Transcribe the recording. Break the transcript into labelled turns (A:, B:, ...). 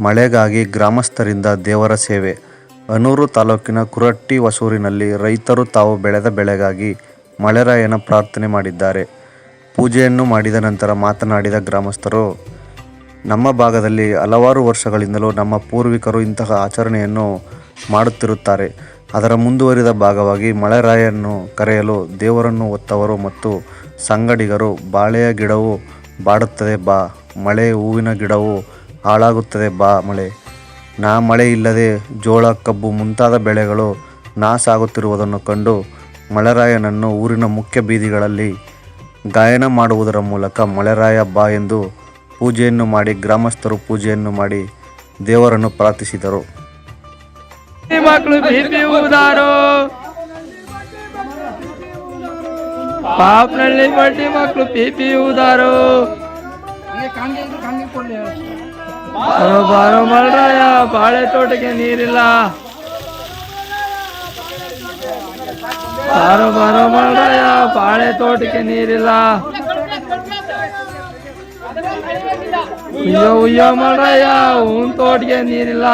A: ಮಳೆಗಾಗಿ ಗ್ರಾಮಸ್ಥರಿಂದ ದೇವರ ಸೇವೆ. ಅನೂರು ತಾಲೂಕಿನ ಕುರಟ್ಟಿ ಹೊಸೂರಿನಲ್ಲಿ ರೈತರು ತಾವು ಬೆಳೆದ ಬೆಳೆಗಾಗಿ ಮಳೆರಾಯನ ಪ್ರಾರ್ಥನೆ ಮಾಡಿದ್ದಾರೆ. ಪೂಜೆಯನ್ನು ಮಾಡಿದ ನಂತರ ಮಾತನಾಡಿದ ಗ್ರಾಮಸ್ಥರು, ನಮ್ಮ ಭಾಗದಲ್ಲಿ ಹಲವಾರು ವರ್ಷಗಳಿಂದಲೂ ನಮ್ಮ ಪೂರ್ವಿಕರು ಇಂತಹ ಆಚರಣೆಯನ್ನು ಮಾಡುತ್ತಿರುತ್ತಾರೆ. ಅದರ ಮುಂದುವರಿದ ಭಾಗವಾಗಿ ಮಳೆರಾಯನನ್ನು ಕರೆಯಲು ದೇವರನ್ನು ಹೊತ್ತವರು ಮತ್ತು ಸಂಗಡಿಗರು ಬಾಳೆಯ ಗಿಡವು ಬಾಡುತ್ತದೆ ಬಾ ಮಳೆ, ಹೂವಿನ ಗಿಡವು ಹಾಳಾಗುತ್ತದೆ ಬಾ ಮಳೆ, ಮಳೆ ಇಲ್ಲದೆ ಜೋಳ, ಕಬ್ಬು ಮುಂತಾದ ಬೆಳೆಗಳು ನಾಶಾಗುತ್ತಿರುವುದನ್ನು ಕಂಡು ಮಳೆರಾಯನನ್ನು ಊರಿನ ಮುಖ್ಯ ಬೀದಿಗಳಲ್ಲಿ ಗಾಯನ ಮಾಡುವುದರ ಮೂಲಕ ಮಳೆರಾಯ ಬಾ ಎಂದು ಪೂಜೆಯನ್ನು ಮಾಡಿ ಗ್ರಾಮಸ್ಥರು ಪೂಜೆಯನ್ನು ಮಾಡಿ ದೇವರನ್ನು ಪ್ರಾರ್ಥಿಸಿದರು.
B: ಮಕ್ಕಳು ಬಿಪಿ ಊದಾರೋ, ಪಾಪ್ನಲ್ಲಿ ಬಡ್ಡಿ ಮಕ್ಕಳು ಬಿಪಿ ಊದಾರೋ. ಬಾರೋ ಬಾರೋ ಮಲ್ರಾಯ, ಬಾಳೆ ತೋಟಕ್ಕೆ ನೀರಿಲ್ಲ. ಬಾರೋ ಬಾರೋ ಮಲ್ರಾಯ, ಬಾಳೆ ತೋಟಕ್ಕೆ ನೀರಿಲ್ಲ. ಉಯ್ಯೋ ಉಯ್ಯೋ ಮಲ್ರಾಯ, ಹೂನ್ ತೋಟಕ್ಕೆ ನೀರಿಲ್ಲ.